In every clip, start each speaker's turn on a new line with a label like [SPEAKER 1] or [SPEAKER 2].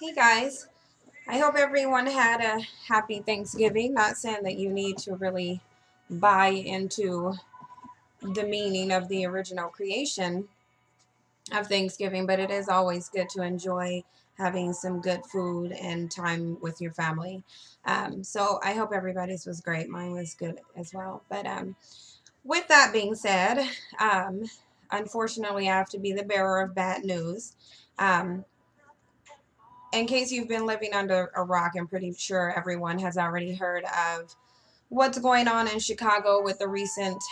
[SPEAKER 1] Hey guys, I hope everyone had a happy Thanksgiving. Not saying that you need to really buy into the meaning of the original creation of Thanksgiving, but it is always good to enjoy having some good food and time with your family. So I hope everybody's was great. Mine was good as well. But with that being said, um, unfortunately, I have to be the bearer of bad news. Um, in case you've been living under a rock, I'm pretty sure everyone has already heard of what's going on in Chicago with the recent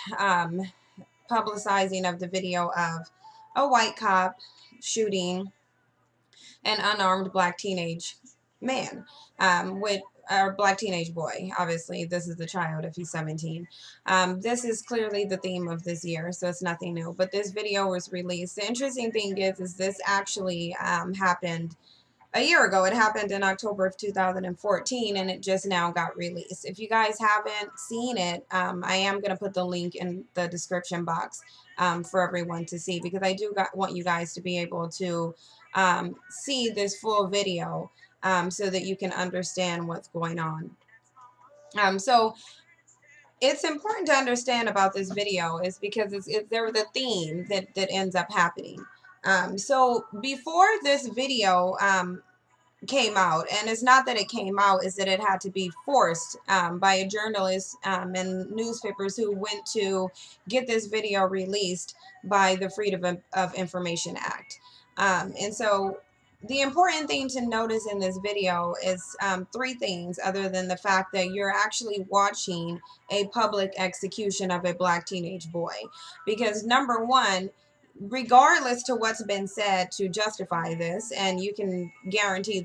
[SPEAKER 1] publicizing of the video of a white cop shooting an unarmed black teenage man, with a black teenage boy. Obviously, this is the child if he's 17. This is clearly the theme of this year, so it's nothing new. But this video was released. The interesting thing is this actually happened a year ago. It happened in October of 2014, and it just now got released. If you guys haven't seen it, I am going to put the link in the description box for everyone to see, because I do want you guys to be able to see this full video so that you can understand what's going on. So it's important to understand about this video is because there was a theme that ends up happening. So before this video came out, and it's not that it came out, is that it had to be forced by a journalist and newspapers who went to get this video released by the Freedom of Information Act. And so the important thing to notice in this video is three things, other than the fact that you're actually watching a public execution of a black teenage boy. Because number one, regardless to what's been said to justify this, and you can guarantee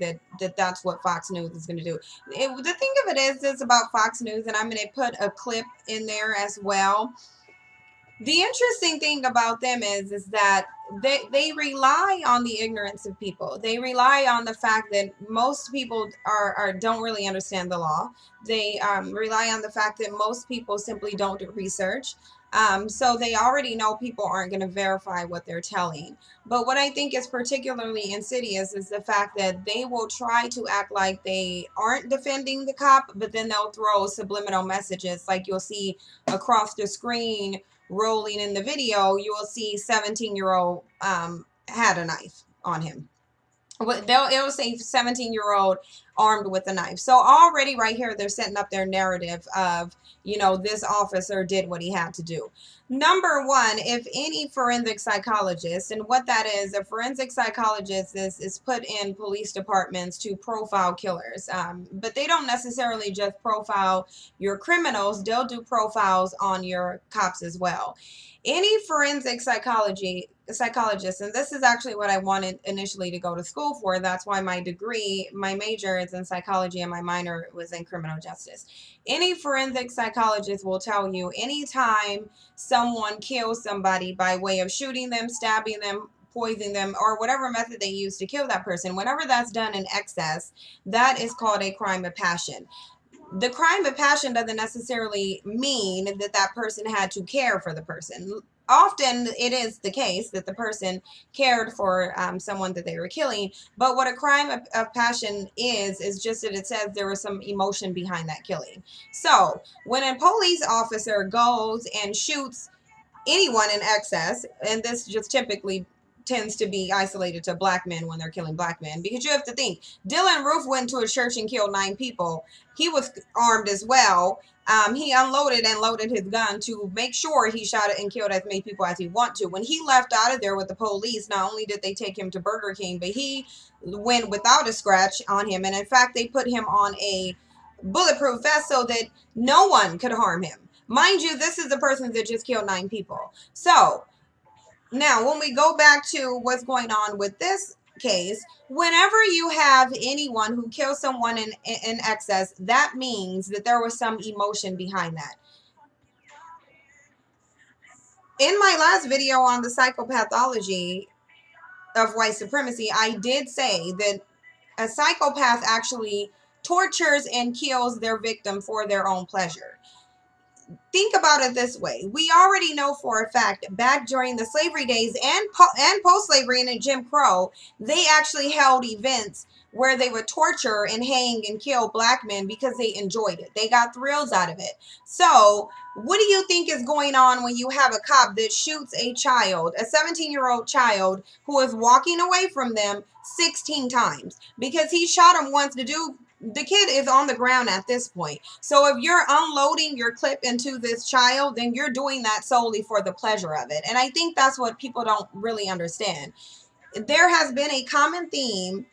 [SPEAKER 1] that's what Fox News is going to do. The thing of it is, it's about Fox News, and I'm going to put a clip in there as well. The interesting thing about them is that they rely on the ignorance of people. They rely on the fact that most people don't really understand the law. They rely on the fact that most people simply don't do research. So they already know people aren't going to verify what they're telling. But what I think is particularly insidious is the fact that they will try to act like they aren't defending the cop, but then they'll throw subliminal messages, like you'll see across the screen rolling in the video. You will see 17-year-old had a knife on him. It'll say 17-year-old armed with a knife. So already right here, they're setting up their narrative of, this officer did what he had to do. Number one, if any forensic psychologist, and what that is, a forensic psychologist is put in police departments to profile killers. But they don't necessarily just profile your criminals. They'll do profiles on your cops as well. Any forensic psychologist, and this is actually what I wanted initially to go to school for. That's why my major is in psychology and my minor was in criminal justice. Any forensic psychologist will tell you anytime someone kills somebody by way of shooting them, stabbing them, poisoning them, or whatever method they use to kill that person, whenever that's done in excess, that is called a crime of passion. The crime of passion doesn't necessarily mean that that person had to care for the person. Often it is the case that the person cared for someone that they were killing, but what a crime of passion is just that it says there was some emotion behind that killing. So when a police officer goes and shoots anyone in excess, and this just typically tends to be isolated to black men when they're killing black men, because you have to think, Dylan Roof went to a church and killed 9 people. He was armed as well. He unloaded and loaded his gun to make sure he shot and killed as many people as he wanted to. When he left out of there with the police, not only did they take him to Burger King, but he went without a scratch on him. And in fact, they put him on a bulletproof vest so that no one could harm him. Mind you, this is the person that just killed 9 people. So now, when we go back to what's going on with this case, whenever you have anyone who kills someone in excess, that means that there was some emotion behind that. In my last video on the psychopathology of white supremacy, I did say that a psychopath actually tortures and kills their victim for their own pleasure. think about it this way. We already know for a fact back during the slavery days and post-slavery and in Jim Crow, they actually held events where they would torture and hang and kill black men because they enjoyed it. They got thrills out of it. So what do you think is going on when you have a cop that shoots a child, a 17-year-old child who is walking away from them 16 times? Because he shot him once to do, the kid is on the ground at this point. So if you're unloading your clip into this child, then you're doing that solely for the pleasure of it. And I think that's what people don't really understand. There has been a common theme,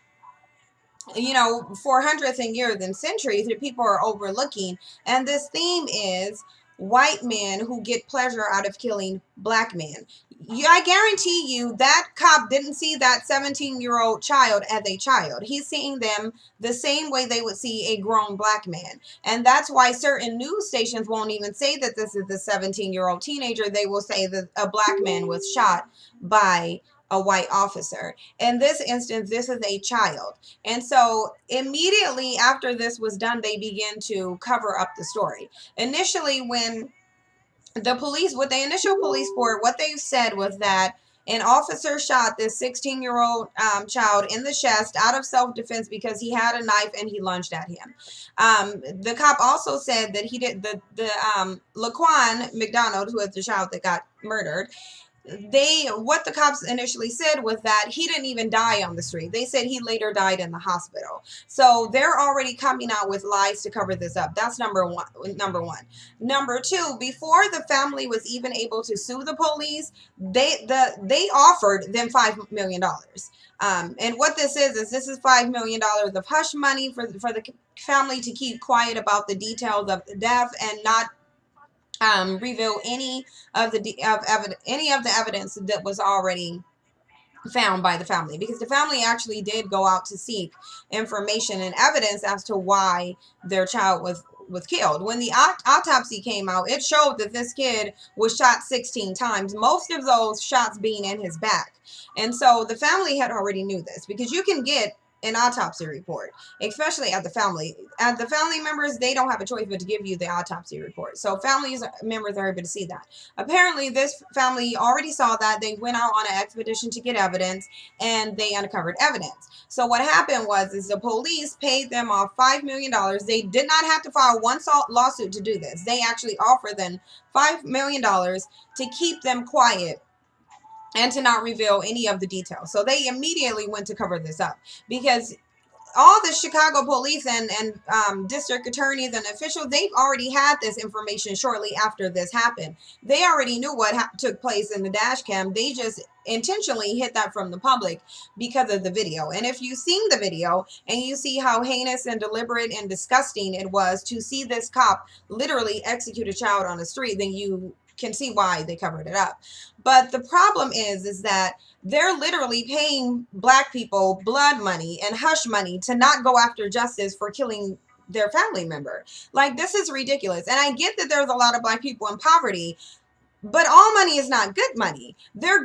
[SPEAKER 1] for hundreds and years and centuries that people are overlooking. And this theme is white men who get pleasure out of killing black men. I guarantee you that cop didn't see that 17-year-old child as a child. He's seeing them the same way they would see a grown black man. And that's why certain news stations won't even say that this is the 17-year-old teenager. They will say that a black man was shot by a white officer. In this instance, this is a child. And so immediately after this was done, they began to cover up the story. Initially, when the police, with the initial police report, what they said was that an officer shot this 16-year-old child in the chest out of self-defense because he had a knife and he lunged at him. The cop also said that he did Laquan McDonald, who is the child that got murdered, what the cops initially said was that he didn't even die on the street. They said he later died in the hospital. So they're already coming out with lies to cover this up. That's number one. Number two, before the family was even able to sue the police, they offered them $5 million. And what this is this is $5 million of hush money for the family to keep quiet about the details of the death and not reveal any of the evidence that was already found by the family, because the family actually did go out to seek information and evidence as to why their child was killed. When the autopsy came out, it showed that this kid was shot 16 times, most of those shots being in his back. And so the family had already knew this, because you can get an autopsy report, especially at the family. At the family members, they don't have a choice but to give you the autopsy report. So family members are able to see that. Apparently, this family already saw that. They went out on an expedition to get evidence, and they uncovered evidence. So what happened is the police paid them off $5 million. They did not have to file one lawsuit to do this. They actually offered them $5 million to keep them quiet and to not reveal any of the details. So they immediately went to cover this up, because all the Chicago police and district attorneys and officials, they've already had this information shortly after this happened. They already knew what took place in the dash cam. They just intentionally hid that from the public because of the video. And if you've seen the video and you see how heinous and deliberate and disgusting it was to see this cop literally execute a child on the street, then you can see why they covered it up. But the problem is that they're literally paying black people blood money and hush money to not go after justice for killing their family member. Like, this is ridiculous. And I get that there's a lot of black people in poverty, but all money is not good money. They're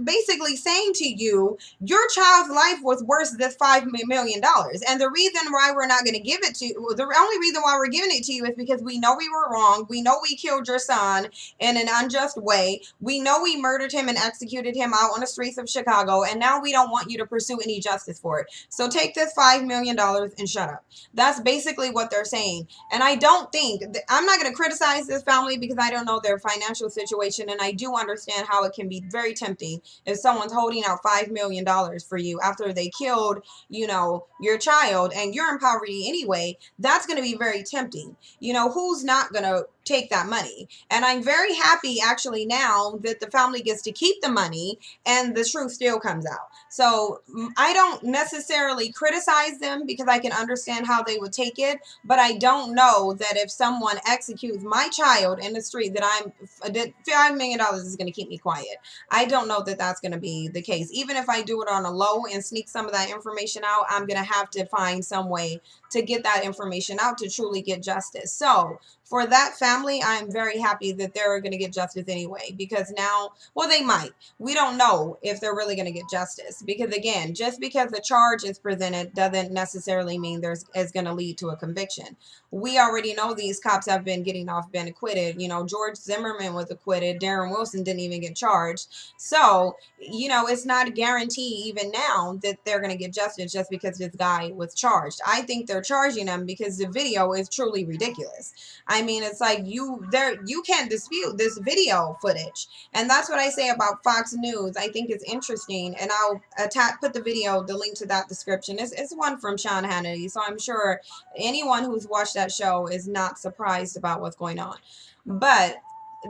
[SPEAKER 1] basically saying to you, your child's life was worth this $5 million. And the reason why we're not going to give it to you, the only reason why we're giving it to you is because we know we were wrong. We know we killed your son in an unjust way. We know we murdered him and executed him out on the streets of Chicago. And now we don't want you to pursue any justice for it. So take this $5 million and shut up. That's basically what they're saying. And I don't think, I'm not going to criticize this family because I don't know their financial situation, and I do understand how it can be very tempting if someone's holding out $5 million for you after they killed, your child, and you're in poverty anyway. That's going to be very tempting. Who's not going to take that money? And I'm very happy actually now that the family gets to keep the money and the truth still comes out. So I don't necessarily criticize them because I can understand how they would take it, but I don't know that if someone executes my child in the street that $5 million is going to keep me quiet. I don't know that that's going to be the case. Even if I do it on a low and sneak some of that information out, I'm going to have to find some way to get that information out to truly get justice. So for that family, I'm very happy that they're going to get justice anyway, because now, well, they might. We don't know if they're really going to get justice, because again, just because a charge is presented doesn't necessarily mean is going to lead to a conviction. We already know these cops have been getting off, been acquitted. You know, George Zimmerman was acquitted. Darren Wilson didn't even get charged. So, you know, it's not a guarantee even now that they're going to get justice just because this guy was charged. I think they're charging him because the video is truly ridiculous. I mean, it's like you can't dispute this video footage. And that's what I say about Fox News. I think it's interesting. And I'll put the video, the link to that description. It's one from Sean Hannity. So I'm sure anyone who's watched that show is not surprised about what's going on. But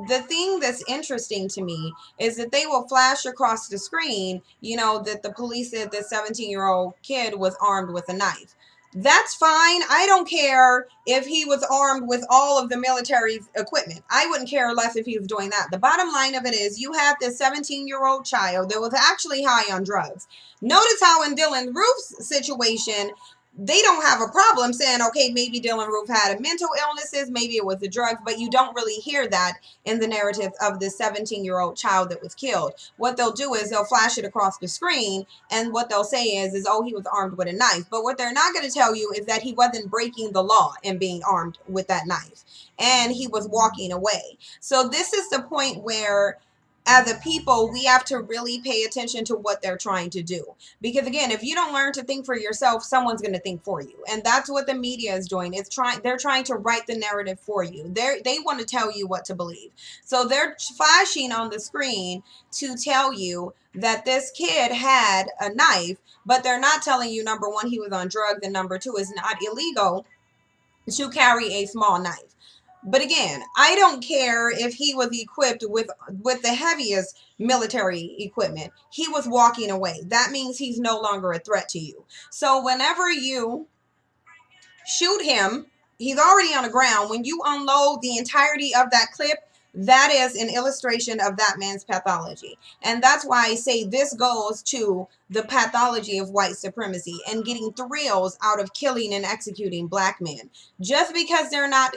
[SPEAKER 1] the thing that's interesting to me is that they will flash across the screen, you know, that the police said this 17-year-old kid was armed with a knife. That's fine. I don't care if he was armed with all of the military equipment. I wouldn't care less if he was doing that. The bottom line of it is you have this 17-year-old child that was actually high on drugs. Notice how in Dylan Roof's situation, they don't have a problem saying, okay, maybe Dylan Roof had mental illnesses, maybe it was the drugs, but you don't really hear that in the narrative of the 17-year-old child that was killed. What they'll do is they'll flash it across the screen, and what they'll say is, oh, he was armed with a knife. But what they're not going to tell you is that he wasn't breaking the law and being armed with that knife, and he was walking away. So this is the point where, as a people, we have to really pay attention to what they're trying to do. Because again, if you don't learn to think for yourself, someone's going to think for you. And that's what the media is doing. They're trying to write the narrative for you. They want to tell you what to believe. So they're flashing on the screen to tell you that this kid had a knife, but they're not telling you, number one, he was on drugs, and number two, it's not illegal to carry a small knife. But again, I don't care if he was equipped with the heaviest military equipment. He was walking away. That means he's no longer a threat to you. So whenever you shoot him, he's already on the ground. When you unload the entirety of that clip, that is an illustration of that man's pathology. And that's why I say this goes to the pathology of white supremacy and getting thrills out of killing and executing black men. Just because they're not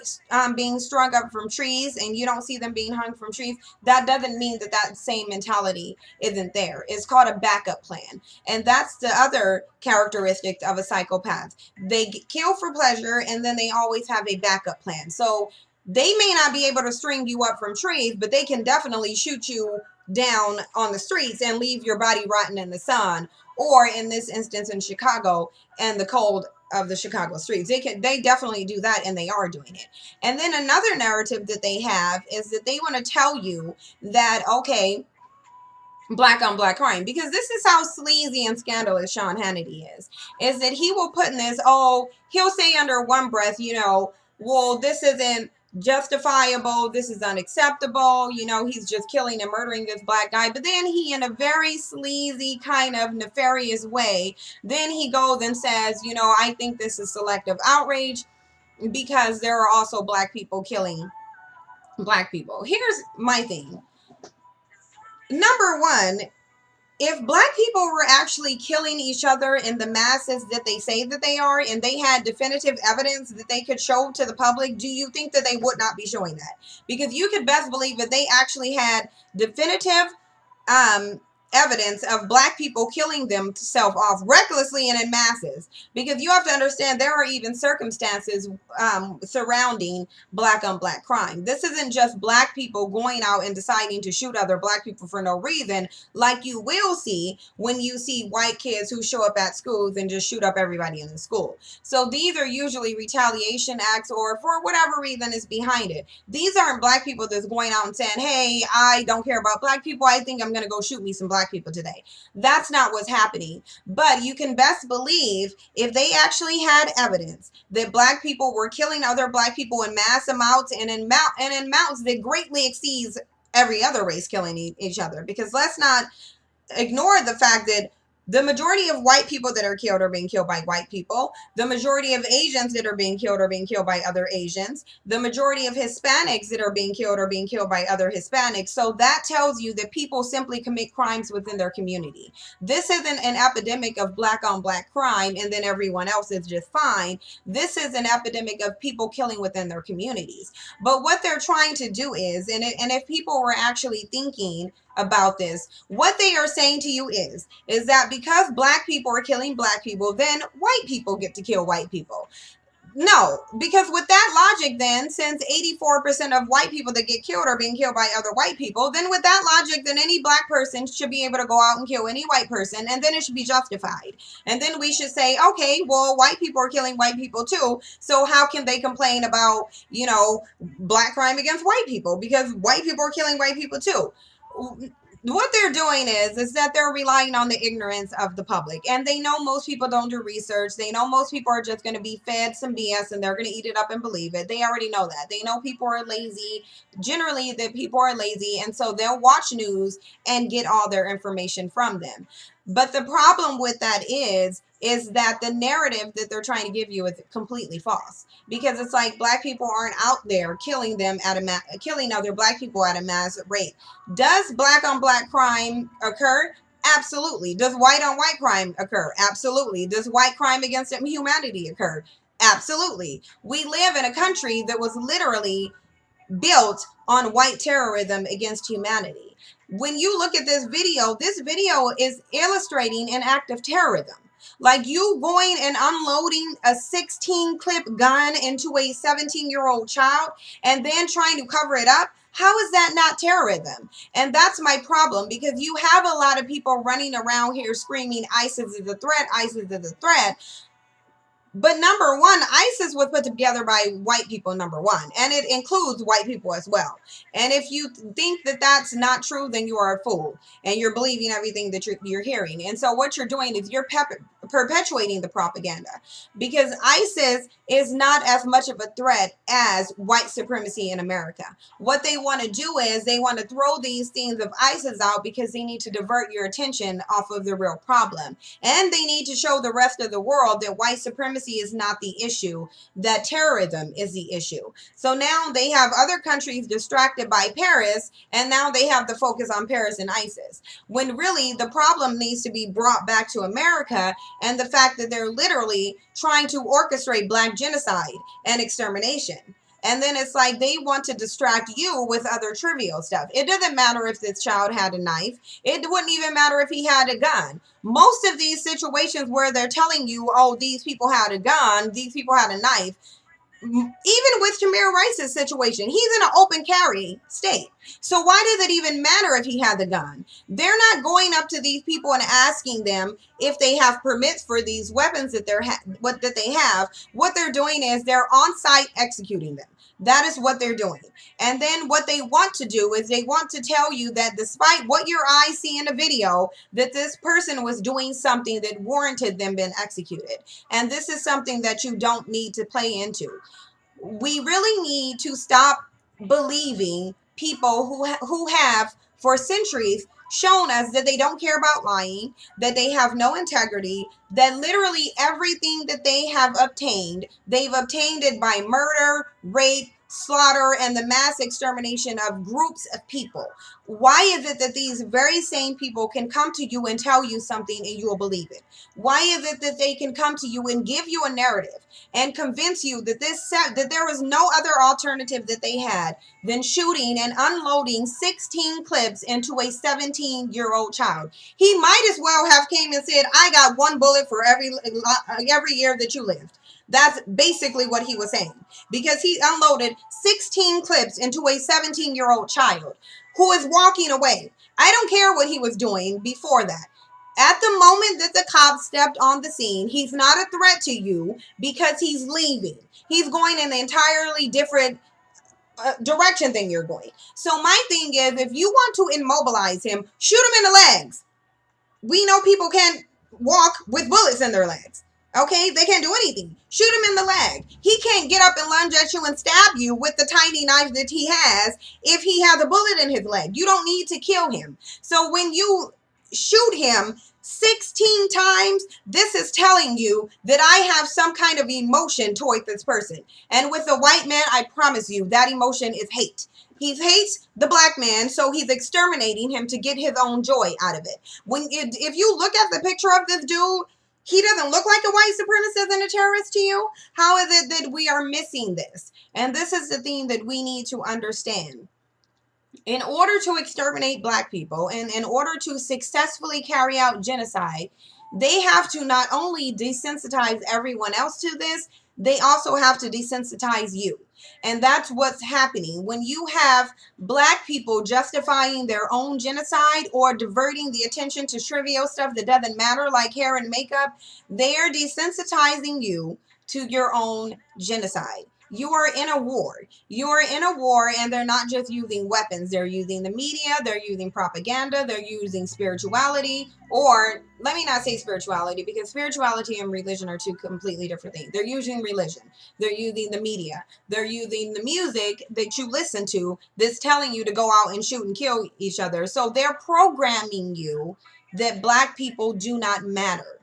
[SPEAKER 1] being strung up from trees and you don't see them being hung from trees, that doesn't mean that that same mentality isn't there. It's called a backup plan. And that's the other characteristic of a psychopath. They kill for pleasure, and then they always have a backup plan. So they may not be able to string you up from trees, but they can definitely shoot you down on the streets and leave your body rotting in the sun, or in this instance in Chicago and the cold of the Chicago streets. They definitely do that, and they are doing it. And then another narrative that they have is that they want to tell you that, okay, black on black crime, because this is how sleazy and scandalous Sean Hannity is that he will put in this, he'll say under one breath, you know, well, this isn't justifiable, this is unacceptable, you know, he's just killing and murdering this black guy. But then he, in a very sleazy kind of nefarious way, then he goes and says, you know, I think this is selective outrage because there are also black people killing black people. Here's my thing. Number one, if black people were actually killing each other in the masses that they say that they are, and they had definitive evidence that they could show to the public, do you think that they would not be showing that? Because you could best believe that they actually had definitive evidence of black people killing themselves off recklessly and in masses. Because you have to understand, there are even circumstances surrounding black on black crime. This isn't just black people going out and deciding to shoot other black people for no reason, like you will see when you see white kids who show up at schools and just shoot up everybody in the school. So these are usually retaliation acts, or for whatever reason is behind it. These aren't black people that's going out and saying, hey, I don't care about black people, I think I'm going to go shoot me some black people today. That's not what's happening. But you can best believe, if they actually had evidence that black people were killing other black people in mass amounts and in amounts that greatly exceeds every other race killing each other. Because let's not ignore the fact that The majority of white people that are killed are being killed by white people. The majority of Asians that are being killed by other Asians. The majority of Hispanics that are being killed by other Hispanics. So that tells you that people simply commit crimes within their community. This isn't an epidemic of black on black crime and then everyone else is just fine. This is an epidemic of people killing within their communities. But what they're trying to do is, and if people were actually thinking about this, what they are saying to you is that because black people are killing black people, then white people get to kill white people. No, because with that logic, then, since 84% of white people that get killed are being killed by other white people, then with that logic, then any black person should be able to go out and kill any white person, and then it should be justified. And then we should say, okay, well, white people are killing white people too, so how can they complain about, you know, black crime against white people? Because white people are killing white people too. What they're doing is that they're relying on the ignorance of the public, and they know most people don't do research. They know most people are just going to be fed some BS and they're going to eat it up and believe it. They already know that. They know people are lazy. Generally, that people are lazy, and so they'll watch news and get all their information from them. But the problem with that is that the narrative that they're trying to give you is completely false, because it's like black people aren't out there killing killing other black people at a mass rate. Does black on black crime occur? Absolutely. Does white on white crime occur? Absolutely. Does white crime against humanity occur? Absolutely. We live in a country that was literally built on white terrorism against humanity. When you look at this video is illustrating an act of terrorism. Like you going and unloading a 16 clip gun into a 17-year-old child and then trying to cover it up. How is that not terrorism? And that's my problem, because you have a lot of people running around here screaming ISIS is a threat, ISIS is a threat. But number one, ISIS was put together by white people, number one, and it includes white people as well. And if you think that that's not true, then you are a fool and you're believing everything that you're hearing. And so what you're doing is you're perpetuating the propaganda, because ISIS is not as much of a threat as white supremacy in America. What they want to do is they want to throw these things of ISIS out because they need to divert your attention off of the real problem. And they need to show the rest of the world that white supremacy is not the issue, that terrorism is the issue. So now they have other countries distracted by Paris, and now they have the focus on Paris and ISIS, when really the problem needs to be brought back to America, and the fact that they're literally trying to orchestrate black genocide and extermination. And then it's like they want to distract you with other trivial stuff. It doesn't matter if this child had a knife. It wouldn't even matter if he had a gun. Most of these situations where they're telling you, oh, these people had a gun, these people had a knife, even with Tamir Rice's situation, he's in an open carry state. So why does it even matter if he had the gun? They're not going up to these people and asking them if they have permits for these weapons that they have. What they're doing is they're on site executing them. That is what they're doing. And then what they want to do is they want to tell you that despite what your eyes see in a video, that this person was doing something that warranted them being executed. And this is something that you don't need to play into. We really need to stop believing people who have for centuries shown us that they don't care about lying, that they have no integrity, that literally everything that they have obtained, they've obtained it by murder, rape, slaughter, and the mass extermination of groups of people. Why is it that these very same people can come to you and tell you something and you will believe it? Why is it that they can come to you and give you a narrative and convince you that that there was no other alternative that they had than shooting and unloading 16 clips into a 17-year-old child? He might as well have came and said, I got one bullet for every year that you lived. That's basically what he was saying, because he unloaded 16 clips into a 17-year-old child who is walking away. I don't care what he was doing before that. At the moment that the cop stepped on the scene, he's not a threat to you because he's leaving. He's going in an entirely different direction than you're going. So my thing is, if you want to immobilize him, shoot him in the legs. We know people can't walk with bullets in their legs. Okay, they can't do anything. Shoot him in the leg. He can't get up and lunge at you and stab you with the tiny knife that he has if he has a bullet in his leg. You don't need to kill him. So when you shoot him, 16 times, this is telling you that I have some kind of emotion toward this person. And with a white man, I promise you, that emotion is hate. He hates the black man, so he's exterminating him to get his own joy out of it. If you look at the picture of this dude, he doesn't look like a white supremacist and a terrorist to you. How is it that we are missing this? And this is the thing that we need to understand. In order to exterminate black people and in order to successfully carry out genocide, they have to not only desensitize everyone else to this, they also have to desensitize you. And that's what's happening. When you have black people justifying their own genocide or diverting the attention to trivial stuff that doesn't matter, like hair and makeup, they are desensitizing you to your own genocide. You are in a war. You are in a war, and they're not just using weapons. They're using the media. They're using propaganda. They're using spirituality. Or let me not say spirituality, because spirituality and religion are two completely different things. They're using religion. They're using the media. They're using the music that you listen to that's telling you to go out and shoot and kill each other. So they're programming you that black people do not matter.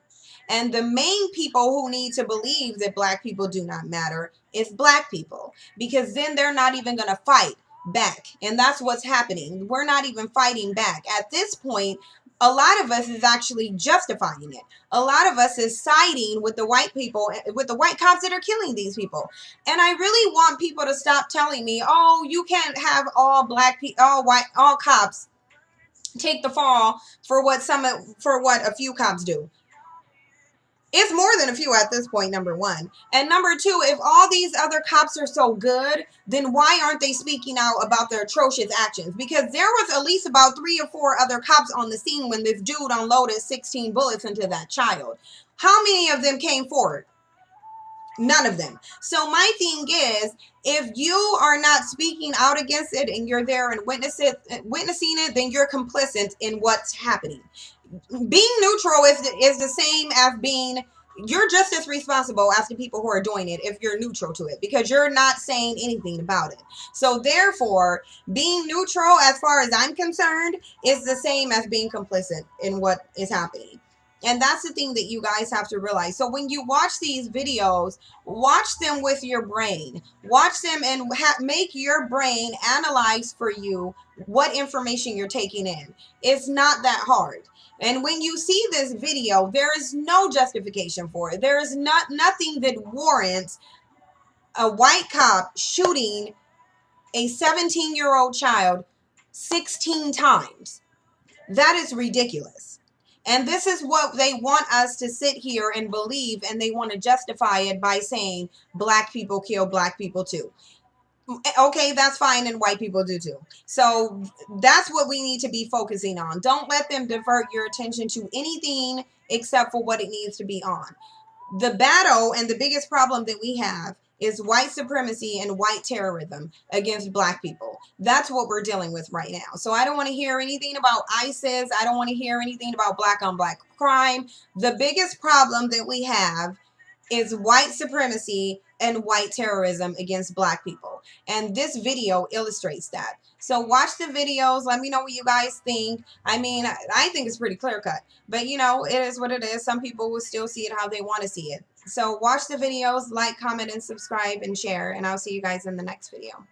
[SPEAKER 1] And the main people who need to believe that black people do not matter is black people, because then they're not even going to fight back. And that's what's happening. We're not even fighting back. At this point, a lot of us is actually justifying it. A lot of us is siding with the white people, with the white cops that are killing these people. And I really want people to stop telling me, oh, you can't have all black people, all cops take the fall for what a few cops do. It's more than a few at this point, number one. And number two, if all these other cops are so good, then why aren't they speaking out about their atrocious actions? Because there was at least about 3 or 4 other cops on the scene when this dude unloaded 16 bullets into that child. How many of them came forward? None of them. So my thing is, if you are not speaking out against it and you're there and witnessing it, then you're complicit in what's happening. Being neutral is the same as you're just as responsible as the people who are doing it if you're neutral to it, because you're not saying anything about it. So therefore, being neutral, as far as I'm concerned, is the same as being complicit in what is happening. And that's the thing that you guys have to realize. So when you watch these videos, watch them with your brain. Watch them and make your brain analyze for you what information you're taking in. It's not that hard. And when you see this video, there is no justification for it. There is nothing that warrants a white cop shooting a 17-year-old child 16 times. That is ridiculous. And this is what they want us to sit here and believe, and they want to justify it by saying black people kill black people too. Okay, that's fine, and white people do too. So that's what we need to be focusing on. Don't let them divert your attention to anything except for what it needs to be on. The battle and the biggest problem that we have is white supremacy and white terrorism against black people. That's what we're dealing with right now. So I don't want to hear anything about ISIS. I don't want to hear anything about black on black crime. The biggest problem that we have is white supremacy and white terrorism against black people. And this video illustrates that. So watch the videos. Let me know what you guys think. I mean, I think it's pretty clear cut. But, you know, it is what it is. Some people will still see it how they want to see it. So watch the videos, like, comment, and subscribe, and share. And I'll see you guys in the next video.